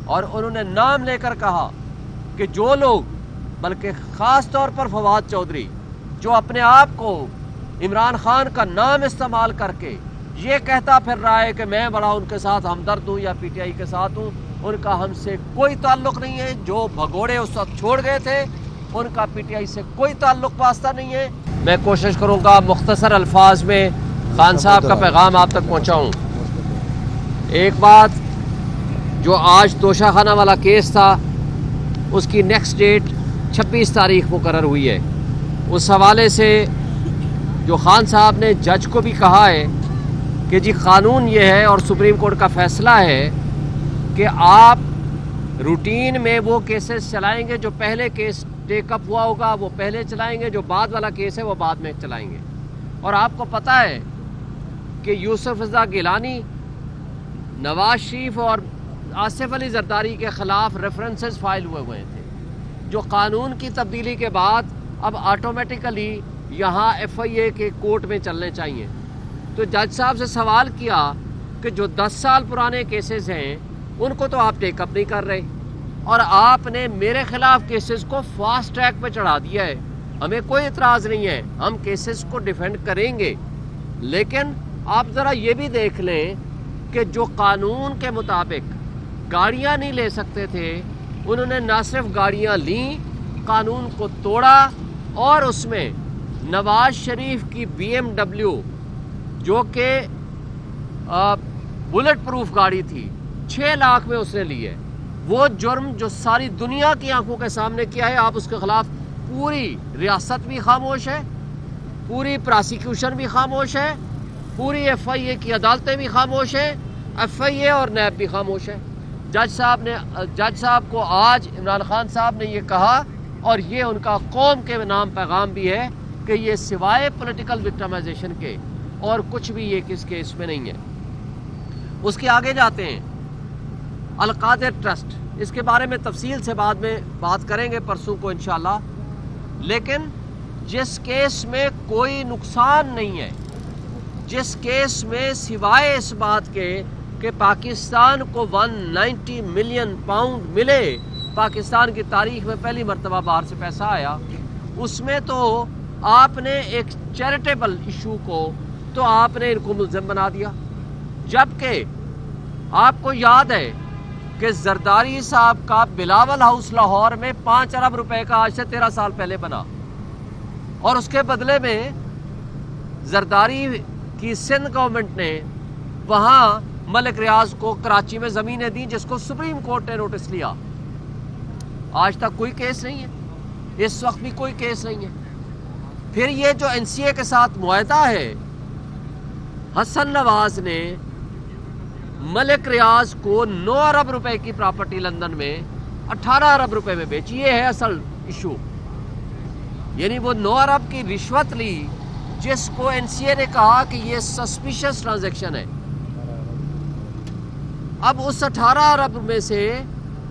اور انہوں نے نام لے کر کہا کہ جو لوگ، بلکہ خاص طور پر فواد چودھری، جو اپنے آپ کو عمران خان کا نام استعمال کر کے یہ کہتا پھر رہا ہے کہ میں بڑا ان کے ساتھ ہمدرد ہوں یا پی ٹی آئی کے ساتھ ہوں، ان کا ہم سے کوئی تعلق نہیں ہے۔ جو بھگوڑے اس وقت چھوڑ گئے تھے ان کا پی ٹی آئی سے کوئی تعلق واسطہ نہیں ہے۔ میں کوشش کروں گا مختصر الفاظ میں خان صاحب کا پیغام آپ تک پہنچاؤں۔ ایک بات، جو آج توشہ خانہ والا کیس تھا اس کی نیکسٹ ڈیٹ 26 تاریخ مقرر ہوئی ہے۔ اس حوالے سے جو خان صاحب نے جج کو بھی کہا ہے کہ جی قانون یہ ہے اور سپریم کورٹ کا فیصلہ ہے کہ آپ روٹین میں وہ کیسز چلائیں گے، جو پہلے کیس ٹیک اپ ہوا ہوگا وہ پہلے چلائیں گے، جو بعد والا کیس ہے وہ بعد میں چلائیں گے۔ اور آپ کو پتہ ہے کہ یوسف رضا گیلانی، نواز شریف اور آصف علی زرداری کے خلاف ریفرنسز فائل ہوئے تھے، جو قانون کی تبدیلی کے بعد اب آٹومیٹیکلی یہاں ایف آئی اے کے کورٹ میں چلنے چاہیے۔ تو جج صاحب سے سوال کیا کہ جو 10 سال پرانے کیسز ہیں ان کو تو آپ ٹیک اپ نہیں کر رہے، اور آپ نے میرے خلاف کیسز کو فاسٹ ٹریک پہ چڑھا دیا ہے۔ ہمیں کوئی اعتراض نہیں ہے، ہم کیسز کو ڈیفینڈ کریں گے، لیکن آپ ذرا یہ بھی دیکھ لیں کہ جو قانون کے مطابق گاڑیاں نہیں لے سکتے تھے انہوں نے نہ صرف گاڑیاں لیں، قانون کو توڑا، اور اس میں نواز شریف کی بی ایم ڈبلیو جو کہ بلٹ پروف گاڑی تھی 6 لاکھ میں اس نے لی ہے۔ وہ جرم جو ساری دنیا کی آنکھوں کے سامنے کیا ہے، آپ اس کے خلاف پوری ریاست بھی خاموش ہے، پوری پراسیکیوشن بھی خاموش ہے، پوری ایف آئی اے کی عدالتیں بھی خاموش ہیں، ایف آئی اے اور نیب بھی خاموش ہے۔ جج صاحب کو آج عمران خان صاحب نے یہ کہا، اور یہ ان کا قوم کے نام پیغام بھی ہے کہ یہ سوائے پولیٹیکل وکٹمائزیشن کے اور کچھ بھی یہ کس کیس میں نہیں ہے۔ اس کے آگے جاتے ہیں القادر ٹرسٹ، اس کے بارے میں تفصیل سے بعد میں بات کریں گے پرسوں کو انشاءاللہ، لیکن جس کیس میں کوئی نقصان نہیں ہے، جس کیس میں سوائے اس بات کے کہ پاکستان کو 190 ملین پاؤنڈ ملے، پاکستان کی تاریخ میں پہلی مرتبہ باہر سے پیسہ آیا، اس میں تو آپ نے ایک چیریٹیبل ایشو کو تو آپ نے ان کو ملزم بنا دیا، جبکہ آپ کو یاد ہے کہ زرداری صاحب کا بلاول ہاؤس لاہور میں 5 ارب روپے کا آج سے 13 سال پہلے بنا، اور اس کے بدلے میں زرداری کی سندھ گورنمنٹ نے وہاں ملک ریاض کو کراچی میں زمینیں دیں، جس کو سپریم کورٹ نے نوٹس لیا۔ آج تک کوئی کیس نہیں ہے، اس وقت بھی کوئی کیس نہیں ہے۔ پھر یہ جو این سی اے کے ساتھ معاہدہ ہے، حسن نواز نے ملک ریاض کو 9 ارب روپے کی پراپرٹی لندن میں 18 ارب روپے میں بیچی، یہ ہے اصل ایشو۔ یعنی وہ 9 ارب کی رشوت لی، جس کو این سی اے نے کہا کہ یہ سسپیشس ٹرانزیکشن ہے۔ اب اس 18 ارب میں سے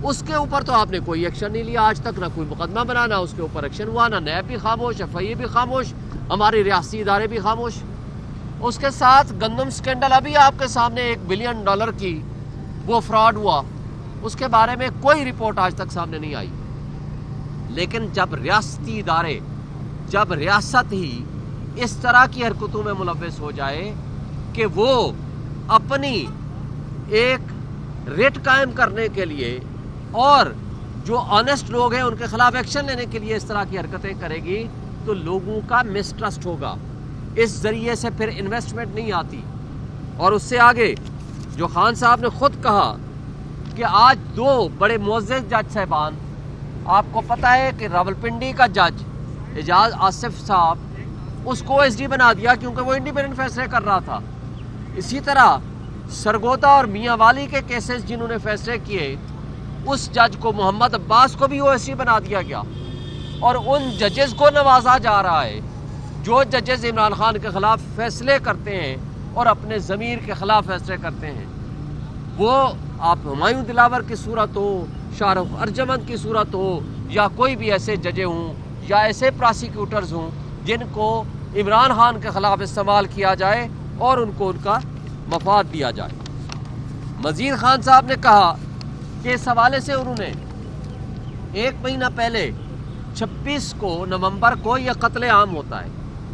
اس کے اوپر تو آپ نے کوئی ایکشن نہیں لیا آج تک، نہ کوئی مقدمہ بنا، نہ اس کے اوپر ایکشن ہوا، نہ نیب بھی خاموش، ایف آئی اے بھی خاموش، ہماری ریاستی ادارے بھی خاموش۔ اس کے ساتھ گندم سکینڈل، ابھی آپ کے سامنے $1 بلین کی وہ فراڈ ہوا، اس کے بارے میں کوئی رپورٹ آج تک سامنے نہیں آئی۔ لیکن جب ریاستی ادارے، جب ریاست ہی اس طرح کی حرکتوں میں ملوث ہو جائے کہ وہ اپنی ایک ریٹ قائم کرنے کے لیے اور جو آنیسٹ لوگ ہیں ان کے خلاف ایکشن لینے کے لیے اس طرح کی حرکتیں کرے گی، تو لوگوں کا مسٹرسٹ ہوگا، اس ذریعے سے پھر انویسٹمنٹ نہیں آتی۔ اور اس سے آگے جو خان صاحب نے خود کہا کہ آج 2 بڑے معزز جج صاحبان، آپ کو پتہ ہے کہ راولپنڈی کا جج اعجاز آصف صاحب، اس کو ایس ڈی بنا دیا کیونکہ وہ انڈیپینڈنٹ فیصلے کر رہا تھا۔ اسی طرح سرگودا اور میاں والی کے کیسز جنہوں نے فیصلے کیے، اس جج کو محمد عباس کو بھی او ایس ڈی بنا دیا گیا، اور ان ججز کو نوازا جا رہا ہے جو ججز عمران خان کے خلاف فیصلے کرتے ہیں اور اپنے ضمیر کے خلاف فیصلے کرتے ہیں۔ وہ آپ ہمایوں دلاور کی صورت ہو، شاہ رخ ارجمند کی صورت ہو، یا کوئی بھی ایسے ججے ہوں یا ایسے پراسیکیوٹرز ہوں جن کو عمران خان کے خلاف استعمال کیا جائے اور ان کو ان کا مفاد دیا جائے۔ مزید خان صاحب نے کہا کہ اس حوالے سے انہوں نے 1 مہینہ پہلے 26 کو نومبر کو یہ قتل عام ہوتا ہے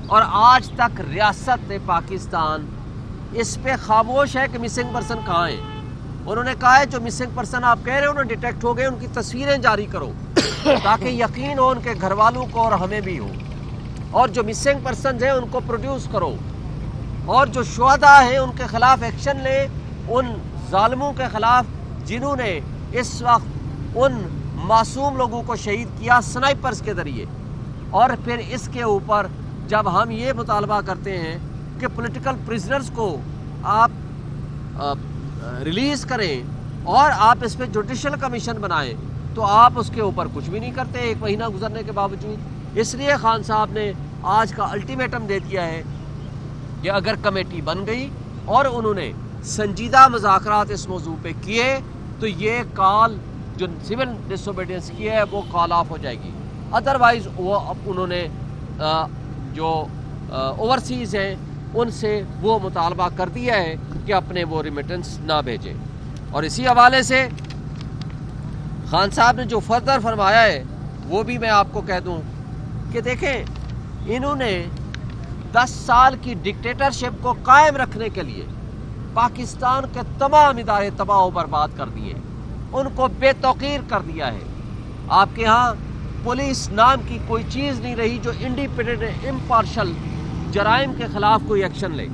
اور آج تک ریاست پاکستان اس پہ خاموش ہے کہ مسنگ پرسن کہاں ہیں۔ انہوں نے کہا ہے جو مسنگ پرسن آپ کہہ رہے ہیں انہیں ڈیٹیکٹ ہو گئے، ان کی تصویریں جاری کرو تاکہ یقین ہو ان کے گھر والوں کو اور ہمیں بھی ہو، اور جو مسنگ پرسنز ہیں ان کو پروڈیوس کرو، اور جو شہداء ہیں ان کے خلاف ایکشن لیں، ان ظالموں کے خلاف جنہوں نے اس وقت ان معصوم لوگوں کو شہید کیا سنائپرز کے ذریعے۔ اور پھر اس کے اوپر جب ہم یہ مطالبہ کرتے ہیں کہ پولیٹیکل پرزنرز کو آپ ریلیز کریں اور آپ اس پہ جوڈیشل کمیشن بنائیں، تو آپ اس کے اوپر کچھ بھی نہیں کرتے 1 مہینہ گزرنے کے باوجود۔ اس لیے خان صاحب نے آج کا الٹیمیٹم دے دیا ہے کہ اگر کمیٹی بن گئی اور انہوں نے سنجیدہ مذاکرات اس موضوع پہ کیے تو یہ کال جو سول ڈس اوبیڈینس کی ہے وہ کال آف ہو جائے گی، ادروائز وہ انہوں نے جو اوورسیز ہیں ان سے وہ مطالبہ کر دیا ہے کہ اپنے وہ ریمیٹنس نہ بھیجیں۔ اور اسی حوالے سے خان صاحب نے جو فردر فرمایا ہے وہ بھی میں آپ کو کہہ دوں کہ دیکھیں انہوں نے 10 سال کی ڈکٹیٹرشپ کو قائم رکھنے کے لیے پاکستان کے تمام ادارے تباہ و برباد کر دیے، ان کو بے توقیر کر دیا ہے۔ آپ کے ہاں پولیس نام کی کوئی چیز نہیں رہی جو انڈیپینڈنٹ امپارشل جرائم کے خلاف کوئی ایکشن لے،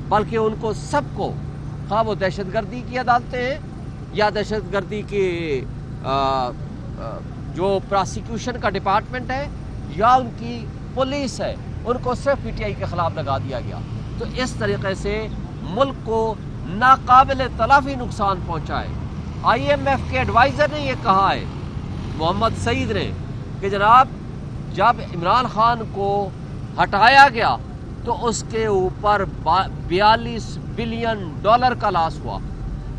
بلکہ ان کو سب کو، خواہ وہ دہشت گردی کی عدالتیں ہیں یا دہشت گردی کی جو پراسیکیوشن کا ڈپارٹمنٹ ہے یا ان کی پولیس ہے، ان کو صرف پی ٹی آئی کے خلاف لگا دیا گیا۔ تو اس طریقے سے ملک کو ناقابل تلافی نقصان پہنچا ہے۔ آئی ایم ایف کے ایڈوائزر نے یہ کہا ہے، محمد سعید نے، کہ جناب جب عمران خان کو ہٹایا گیا تو اس کے اوپر 42 بلین ڈالر کا لاس ہوا۔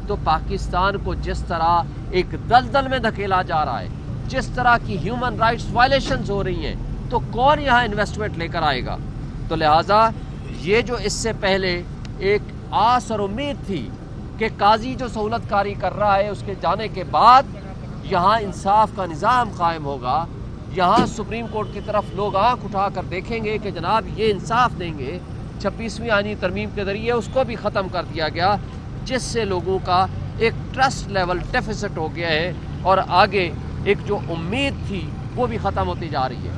تو پاکستان کو جس طرح ایک دلدل میں دھکیلا جا رہا ہے، جس طرح کی ہیومن رائٹس وائلیشنز ہو رہی ہیں، تو کون یہاں انویسٹمنٹ لے کر آئے گا؟ تو لہٰذا یہ جو اس سے پہلے ایک آس اور امید تھی کہ قاضی جو سہولت کاری کر رہا ہے اس کے جانے کے بعد یہاں انصاف کا نظام قائم ہوگا، یہاں سپریم کورٹ کی طرف لوگ آنکھ اٹھا کر دیکھیں گے کہ جناب یہ انصاف دیں گے، 26ویں آئینی ترمیم کے ذریعے اس کو بھی ختم کر دیا گیا، جس سے لوگوں کا ایک ٹرسٹ لیول ڈیفیسٹ ہو گیا ہے اور آگے ایک جو امید تھی وہ بھی ختم ہوتی جا رہی ہے۔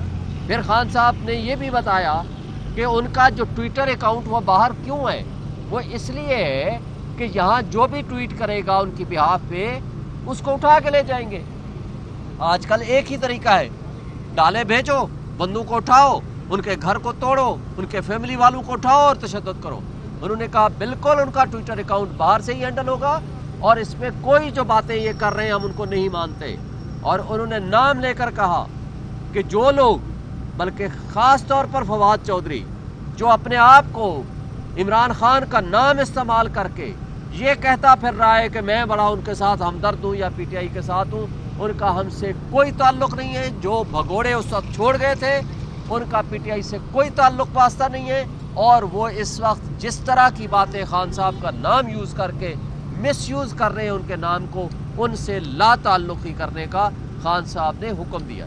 پھر خان صاحب نے یہ بھی بتایا کہ ان کا جو ٹویٹر اکاؤنٹ وہ باہر کیوں ہے، وہ اس لیے ہے کہ یہاں جو بھی ٹویٹ کرے گا ان کی بہاف پہ اس کو اٹھا کے لے جائیں گے۔ آج کل ایک ہی طریقہ ہے، ڈالے بھیجو، بندوں کو اٹھاؤ، ان کے گھر کو توڑو، ان کے فیملی والوں کو اٹھاؤ اور تشدد کرو۔ انہوں نے کہا بالکل ان کا ٹویٹر اکاؤنٹ باہر سے ہی ہینڈل ہوگا اور اس میں کوئی جو باتیں یہ کر رہے ہیں ہم ان کو نہیں مانتے۔ اور انہوں نے نام لے کر کہا کہ جو لوگ، بلکہ خاص طور پر فواد چودھری، جو اپنے آپ کو عمران خان کا نام استعمال کر کے یہ کہتا پھر رہا ہے کہ میں بڑا ان کے ساتھ ہمدرد ہوں یا پی ٹی آئی کے ساتھ ہوں، ان کا ہم سے کوئی تعلق نہیں ہے۔ جو بھگوڑے اس وقت چھوڑ گئے تھے ان کا پی ٹی آئی سے کوئی تعلق واسطہ نہیں ہے، اور وہ اس وقت جس طرح کی باتیں خان صاحب کا نام یوز کر کے مس یوز کر رہے ہیں ان کے نام کو، ان سے لا تعلقی کرنے کا خان صاحب نے حکم دیا۔